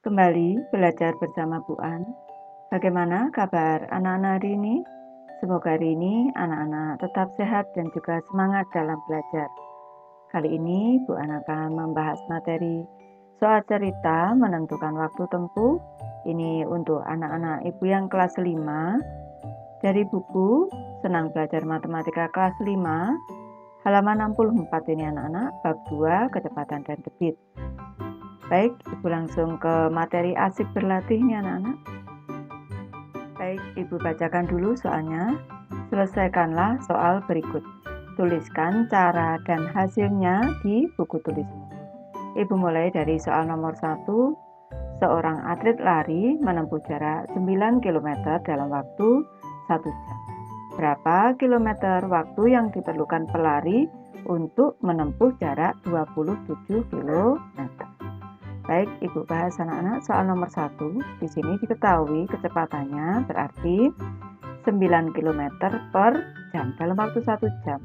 Kembali belajar bersama Bu An. Bagaimana kabar anak-anak hari ini? Semoga hari ini anak-anak tetap sehat dan juga semangat dalam belajar. Kali ini Bu An akan membahas materi soal cerita menentukan waktu tempuh. Ini untuk anak-anak ibu yang kelas 5 dari buku Senang Belajar Matematika kelas 5, halaman 64 ini anak-anak, bab 2 kecepatan dan debit. Baik, Ibu langsung ke materi asik berlatih nih anak-anak. Baik, Ibu bacakan dulu soalnya. Selesaikanlah soal berikut. Tuliskan cara dan hasilnya di buku tulismu. Ibu mulai dari soal nomor 1. Seorang atlet lari menempuh jarak 9 km dalam waktu 1 jam. Berapa kilometer waktu yang diperlukan pelari untuk menempuh jarak 27 km? Baik, Ibu bahas anak-anak soal nomor 1. Di sini diketahui kecepatannya berarti 9 km per jam dalam waktu 1 jam.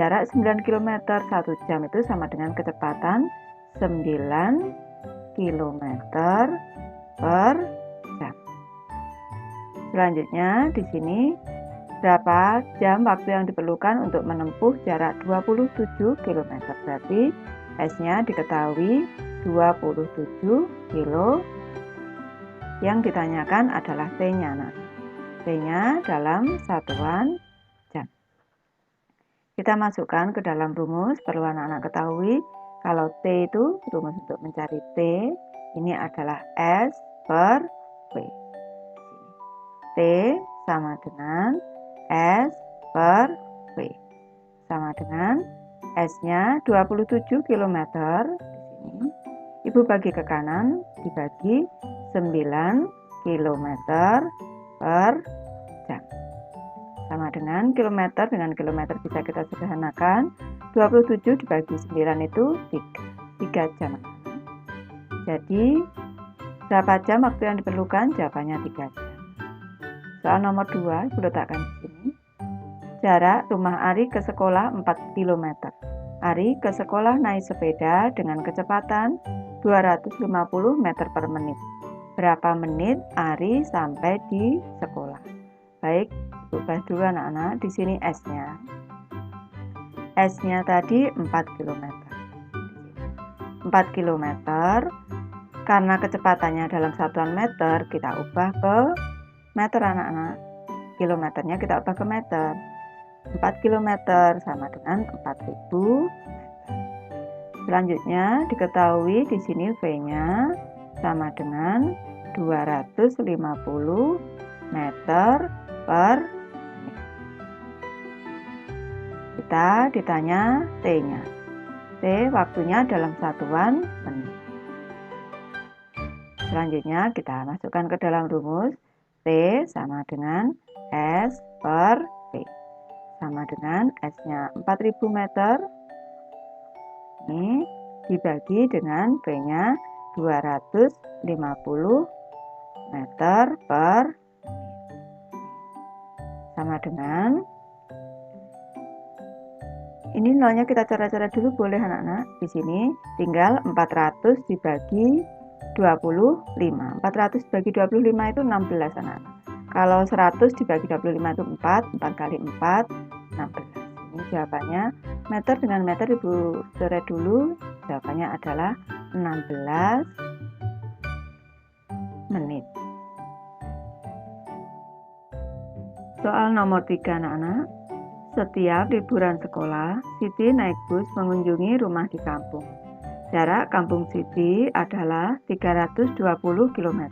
Jarak 9 km 1 jam itu sama dengan kecepatan 9 km per jam. Selanjutnya di sini berapa jam waktu yang diperlukan untuk menempuh jarak 27 km. Berarti S-nya diketahui 27 kilo. Yang ditanyakan adalah T-nya. Nah, T-nya dalam satuan jam. Kita masukkan ke dalam rumus. Perlu anak-anak ketahui kalau T itu rumus untuk mencari T ini adalah S per V. T sama dengan S per V. Sama dengan S-nya 27 km. Di sini Ibu bagi ke kanan, dibagi 9 km per jam. Sama dengan kilometer bisa kita sederhanakan. 27 dibagi 9 itu 3 jam. Jadi, berapa jam waktu yang diperlukan? Jawabannya 3 jam. Soal nomor 2, Ibu letakkan di sini. Jarak rumah Ari ke sekolah 4 km. Ari ke sekolah naik sepeda dengan kecepatan 250 meter per menit. Berapa menit Ari sampai di sekolah? Baik, Ibu bahas dulu anak-anak. Di sini S-nya. S-nya tadi 4 km. 4 km. Karena kecepatannya dalam satuan meter, kita ubah ke meter anak-anak. Kilometernya kita ubah ke meter. 4 km sama dengan 4000 meter. Selanjutnya diketahui di sini V-nya sama dengan 250 meter per menit. Kita ditanya T-nya. T waktunya dalam satuan menit. Selanjutnya kita masukkan ke dalam rumus. T sama dengan S per V. Sama dengan S-nya 4000 meter. Ini dibagi dengan V-nya 250 meter per menit. Sama dengan, ini nolnya kita cara-cara dulu boleh anak-anak. Di sini tinggal 400 dibagi 25. 400 dibagi 25 itu 16 anak-anak. Kalau 100 dibagi 25 itu 4 kali 4, 16. Ini jawabannya, meter dengan meter Ibu coret dulu. Jawabannya adalah 16 menit. Soal nomor 3 anak-anak. Setiap liburan sekolah, Siti naik bus mengunjungi rumah di kampung. Jarak kampung Siti adalah 320 km.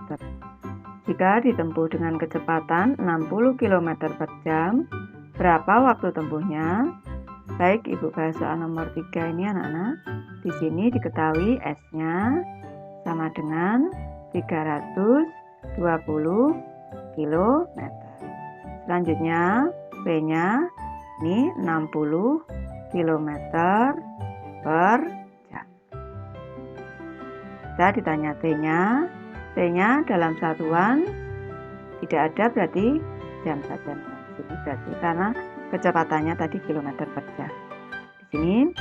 Jika ditempuh dengan kecepatan 60 km per jam, berapa waktu tempuhnya? Baik, Ibu bahas soal nomor 3 ini anak-anak. Di sini diketahui S-nya sama dengan 320 km. Selanjutnya, V-nya ini 60 km per jam. Kita ditanya T-nya. T-nya dalam satuan tidak ada, berarti jam saja. Ini berarti karena kecepatannya tadi kilometer per jam. Di sini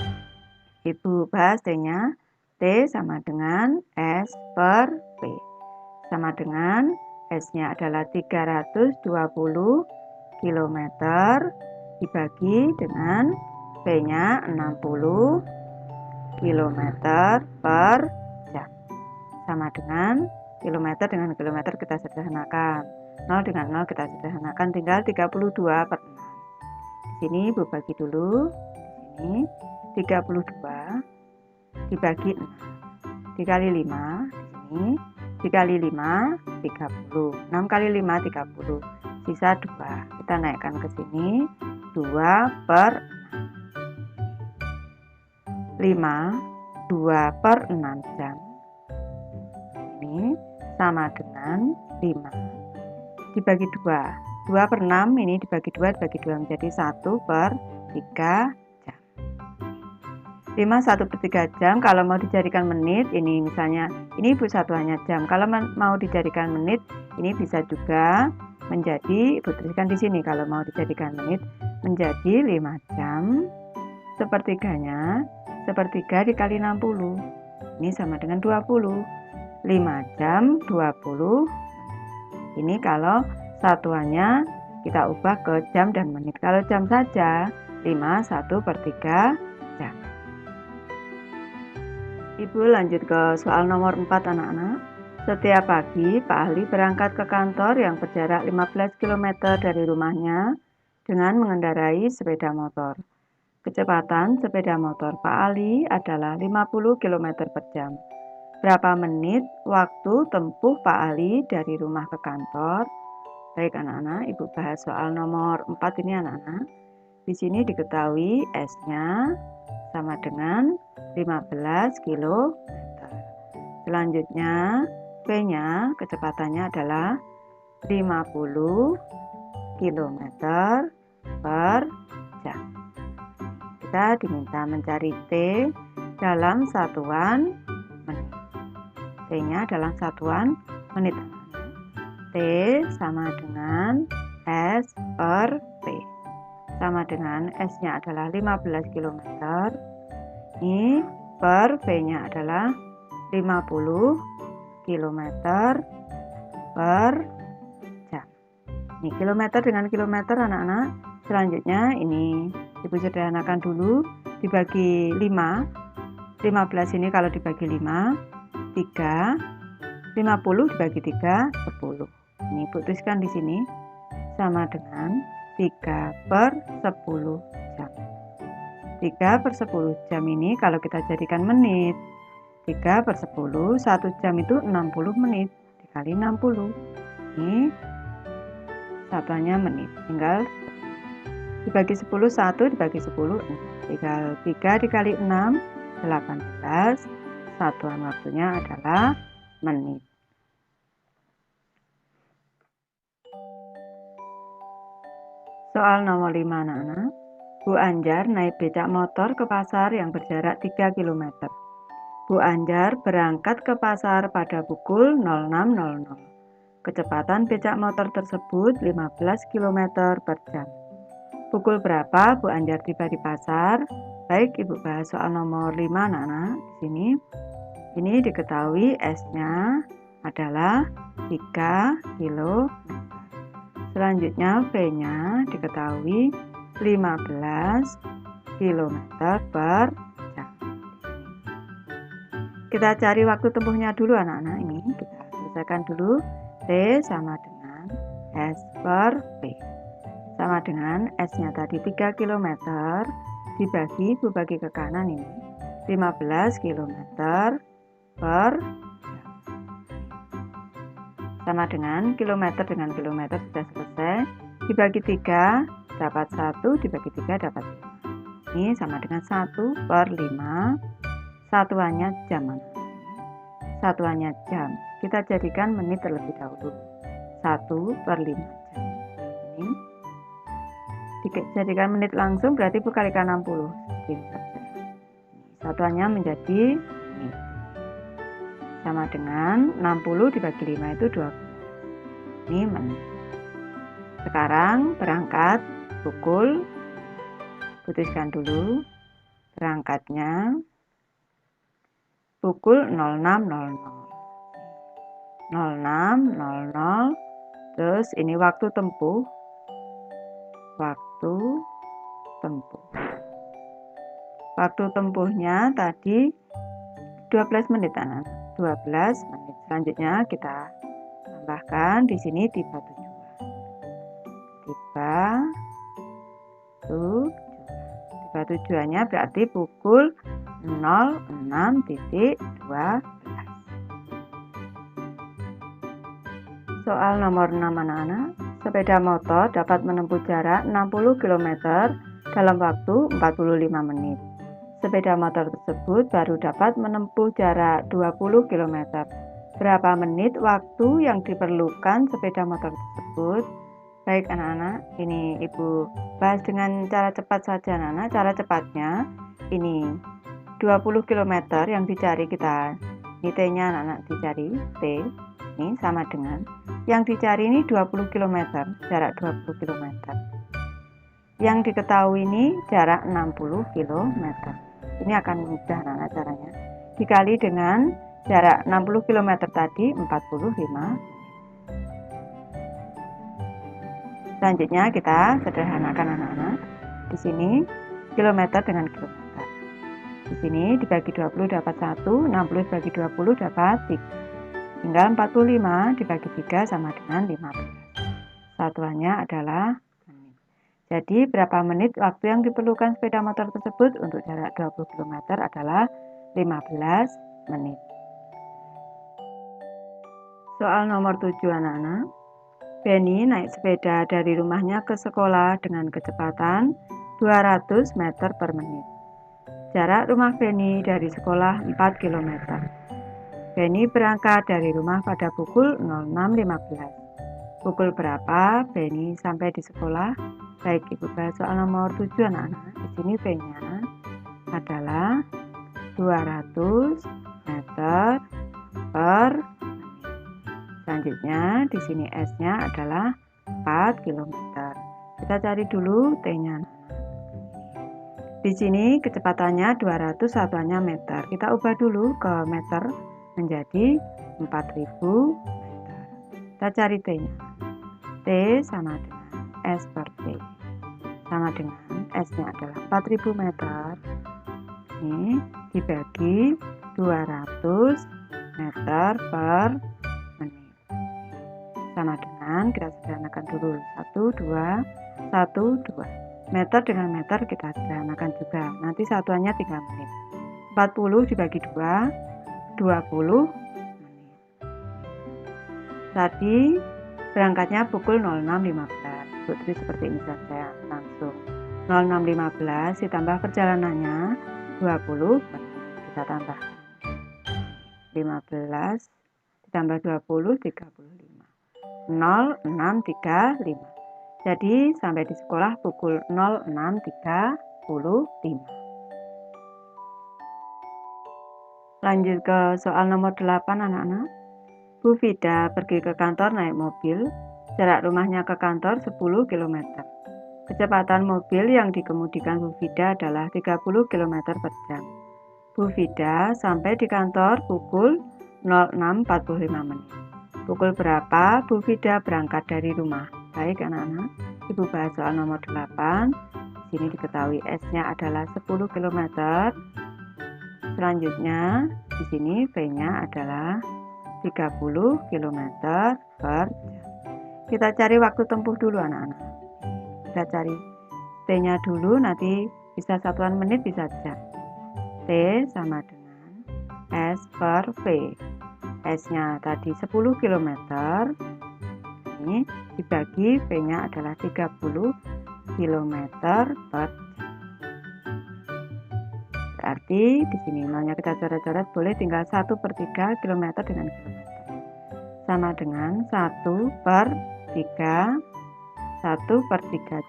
Ibu bahas T-nya. T sama dengan S per V. sama dengan S-nya adalah 320 km dibagi dengan V-nya 60 km per jam. Sama dengan kilometer dengan kilometer kita sederhanakan. 0 dengan 0 kita sederhanakan, tinggal 32 per 6. Di sini Ibu bagi dulu. Di sini 32 dibagi 6. Dikali 5 di sini. Dikali 5 30. 6 kali 5 30. Sisa 2. Kita naikkan ke sini 2 per 6. 5 2 per 6 jam. Ini sama dengan 5 dibagi 2. 2 per 6 ini dibagi 2 menjadi 1 per 3 jam. 5 1 per 3 jam kalau mau dijadikan menit, ini misalnya ini Ibu satuannya jam. Kalau mau dijadikan menit, ini bisa juga menjadi, Ibu tuliskan di sini kalau mau dijadikan menit menjadi 5 jam. Sepertiganya, sepertiga dikali 60. Ini sama dengan 20. 5 jam 20. Ini kalau satuannya kita ubah ke jam dan menit. Kalau jam saja 5 1 per 3 jam. Ibu lanjut ke soal nomor 4 anak-anak. Setiap pagi Pak Ali berangkat ke kantor yang berjarak 15 km dari rumahnya dengan mengendarai sepeda motor. Kecepatan sepeda motor Pak Ali adalah 50 km per jam. Berapa menit waktu tempuh Pak Ali dari rumah ke kantor? Baik anak-anak, Ibu bahas soal nomor 4 ini anak-anak. Di sini diketahui S-nya sama dengan 15 km. Selanjutnya V-nya kecepatannya adalah 50 km per jam. Kita diminta mencari T dalam satuan menit. T-nya dalam satuan menit. T sama dengan S per P. Sama dengan S-nya adalah 15 km. Ini per V-nya adalah 50 km per jam. Ini kilometer dengan kilometer anak-anak. Selanjutnya ini Ibu sederhanakan dulu, dibagi 5. 15 ini kalau dibagi 5, 3. 50 dibagi 3, 10. Ini Ibu tuliskan di sini sama dengan 3 per 10 jam. 3 per 10 jam ini kalau kita jadikan menit, 3 per 10, 1 jam itu 60 menit, dikali 60. Ini satuannya menit, tinggal dibagi 10, 1 dibagi 10, tinggal 3 dikali 6, 18, satuan waktunya adalah menit. Soal nomor 5 anak-anak. Bu Anjar naik becak motor ke pasar yang berjarak 3 km. Bu Anjar berangkat ke pasar pada pukul 06.00. Kecepatan becak motor tersebut 15 km per jam. Pukul berapa Bu Anjar tiba di pasar? Baik, Ibu bahas soal nomor 5 anak-anak. Di sini ini diketahui S-nya adalah 3 km. Selanjutnya V-nya diketahui 15 km per jam. Kita cari waktu tempuhnya dulu anak-anak. Ini kita selesaikan dulu. T sama dengan S per P. Sama dengan S-nya tadi 3 km dibagi, Ibu bagi ke kanan ini 15 km per jam. Sama dengan kilometer sudah selesai. Dibagi 3 dapat 1, dibagi 3 dapat 5. Ini sama dengan 1 per 5. Satuannya jam. Satuannya jam. Kita jadikan menit terlebih dahulu. 1 per 5 jam. Ini dijadikan menit langsung berarti Ibu kalikan 60. Satuannya menjadi menit. Sama dengan 60 dibagi 5 itu 12. Ini menit. Sekarang berangkat pukul, putuskan dulu berangkatnya pukul 06.00. 06.00. Terus ini waktu tempuh. Waktu tempuhnya tadi 12 menit anak. 12 menit. Selanjutnya kita tambahkan di sini tiba tujuannya berarti pukul 06.12. Soal nomor 6 anak-anak. Sepeda motor dapat menempuh jarak 60 km dalam waktu 45 menit. Sepeda motor tersebut baru dapat menempuh jarak 20 km. Berapa menit waktu yang diperlukan sepeda motor tersebut? Baik anak-anak, ini Ibu bahas dengan cara cepat saja anak-anak. Cara cepatnya ini 20 km yang dicari kita. Ini T-nya anak-anak dicari, T ini sama dengan yang dicari ini 20 km, jarak 20 km. Yang diketahui ini jarak 60 km. Ini akan mudah anak-anak caranya. Dikali dengan jarak 60 km tadi 45. Selanjutnya kita sederhanakan anak-anak. Di sini kilometer dengan kilometer. Di sini dibagi 20 dapat 1, 60 dibagi 20 dapat 3. Tinggal 45 dibagi 3 sama dengan 15. Satuannya adalah menit. Jadi berapa menit waktu yang diperlukan sepeda motor tersebut untuk jarak 20 km adalah 15 menit. Soal nomor 7 anak-anak. Benny naik sepeda dari rumahnya ke sekolah dengan kecepatan 200 meter per menit. Jarak rumah Benny dari sekolah 4 km. Benny berangkat dari rumah pada pukul 06.15. Pukul berapa Benny sampai di sekolah? Baik, Ibu bahas soal nomor 7 anak-anak. Di sini V-nya adalah 200 meter per menit. Selanjutnya di sini S-nya adalah 4 km. Kita cari dulu T-nya. Di sini kecepatannya 200, satuannya meter. Kita ubah dulu ke meter menjadi 4000 meter. Kita cari T-nya. T sama dengan S per T. Sama dengan S-nya adalah 4000 meter. Ini dibagi 200 meter per menit. Sama dengan, kita sederhanakan dulu. 1, 2, 1, 2. Meter dengan meter kita sederhanakan juga. Nanti satuannya 3 menit. 40 dibagi 2, 20 menit. Tadi berangkatnya pukul 06.15. Putri seperti ini saja langsung. 06.15 ditambah perjalanannya 20 menit. Kita tambah 15 ditambah 20 35. 06.35. Jadi sampai di sekolah pukul 06.35. Lanjut ke soal nomor 8 anak-anak. Bu Vida pergi ke kantor naik mobil. Jarak rumahnya ke kantor 10 km. Kecepatan mobil yang dikemudikan Bu Vida adalah 30 km per jam. Bu Vida sampai di kantor pukul 06.45 menit. Pukul berapa Bu Vida berangkat dari rumah? Baik anak-anak, Ibu bahas soal nomor 8. Di sini diketahui S-nya adalah 10 km. Selanjutnya di sini V-nya adalah 30 km per jam. Kita cari waktu tempuh dulu anak-anak. Kita cari T-nya dulu, nanti bisa satuan menit bisa jam. T sama dengan S per V. S-nya tadi 10 km. Ini dibagi V-nya adalah 30 km per jam. Berarti di sini nolnya kita coret-coret, boleh tinggal 1/3 km dengan kilometer. Sama dengan 1/3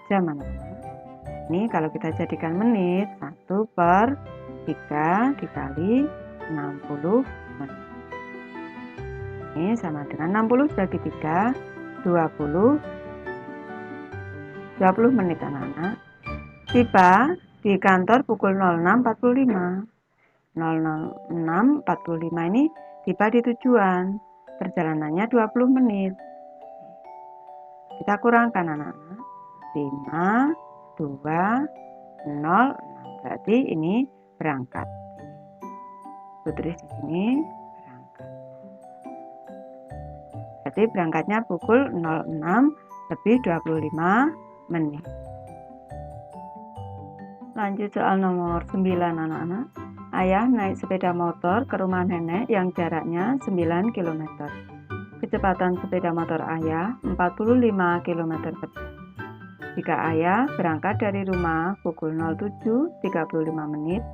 jam anak-anak. Ini kalau kita jadikan menit, 1/3 dikali 60 menit. Ini sama dengan 60 dibagi 3, 20 menit anak-anak. Tiba di kantor pukul 06.45. 06.45 ini tiba di tujuan. perjalanannya 20 menit. Kita kurangkan anak-anak. 5, 2, 0, 6. Berarti ini berangkat. Tulis di sini berangkat. Berarti berangkatnya pukul 06 lebih 25 menit. Lanjut soal nomor 9 anak-anak. Ayah naik sepeda motor ke rumah nenek yang jaraknya 9 km. Kecepatan sepeda motor ayah 45 km per jam. Jika ayah berangkat dari rumah pukul 07.35 menit,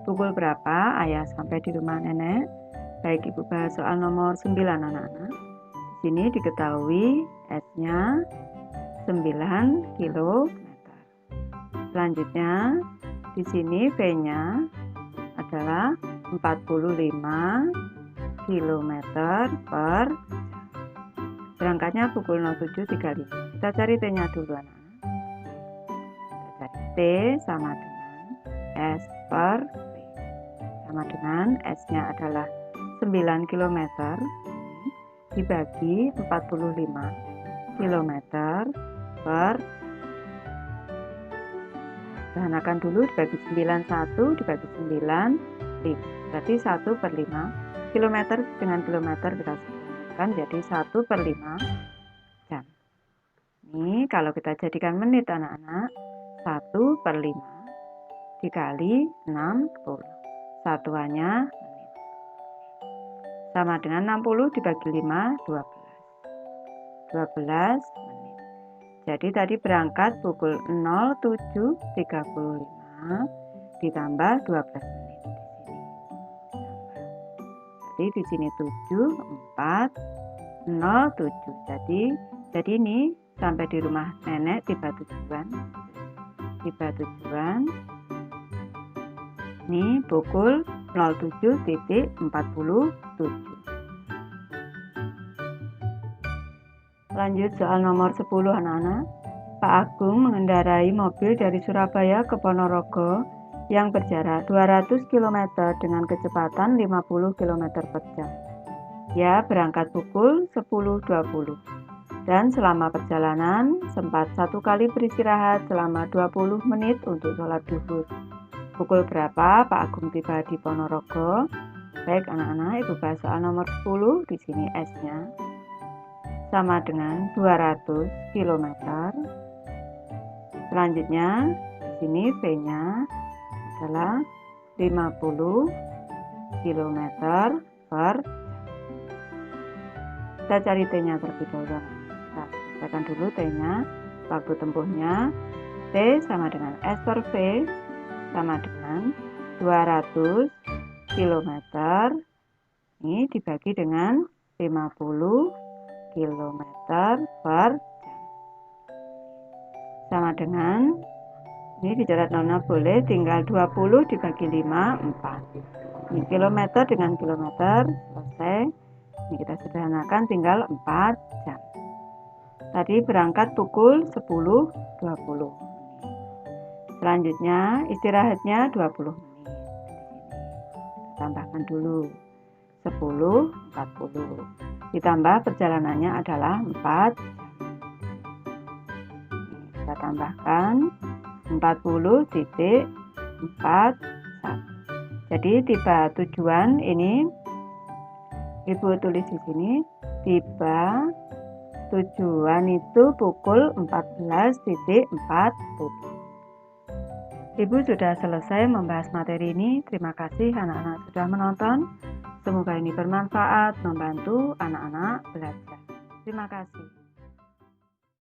pukul berapa ayah sampai di rumah nenek? Baik, Ibu bahas soal nomor 9 anak-anak. Di sini diketahui S-nya 9 km. Selanjutnya, di sini V-nya adalah 45 km per jam. Berangkatnya pukul 07.35. Kita cari T-nya dulu anak-anak. Kita cari T sama dengan S per V. Sama dengan S-nya adalah 9 km dibagi 45 km per jam. Sederhanakan dulu, dibagi 9, 1 dibagi 9, 5. Berarti 1 per 5. Kilometer dengan kilometer kita sederhanakan jadi 1 per 5 jam. Ini kalau kita jadikan menit anak-anak, 1 per 5 dikali 60. Satuannya menit. Sama dengan 60 dibagi 5, 12. 12 menit. Jadi tadi berangkat pukul 07.35 ditambah 12 menit di sini. Jadi di sini 7, 4, 0, 7. Jadi ini sampai di rumah nenek tiba tujuan. Ini pukul 07.47. Lanjut soal nomor 10 anak-anak. Pak Agung mengendarai mobil dari Surabaya ke Ponorogo yang berjarak 200 km dengan kecepatan 50 km per jam. Ya, berangkat pukul 10.20 dan selama perjalanan sempat satu kali beristirahat selama 20 menit untuk sholat duhur. Pukul berapa Pak Agung tiba di Ponorogo? Baik anak-anak, Ibu bahas soal nomor 10. Di sini S-nya sama dengan 200 km. Selanjutnya di sini V-nya adalah 50 km per jam. Kita cari T-nya terlebih dahulu. Kita selesaikan dulu T-nya. Waktu tempuhnya T sama dengan S per V sama dengan 200 km. Ini dibagi dengan 50 km per jam. Sama dengan, ini dicatat nona boleh, tinggal 20 dibagi 5, 4. Ini kilometer dengan kilometer, selesai. Ini kita sederhanakan tinggal 4 jam. Tadi berangkat pukul 10.20. Selanjutnya istirahatnya 20 menit. Tambahkan dulu 10.40. Ditambah perjalanannya adalah 4 jam. Kita tambahkan 40.41. Jadi tiba tujuan ini Ibu tulis di sini, tiba tujuan itu pukul 14.40. Ibu sudah selesai membahas materi ini. Terima kasih anak-anak sudah menonton. Semoga ini bermanfaat, membantu anak-anak belajar. Terima kasih.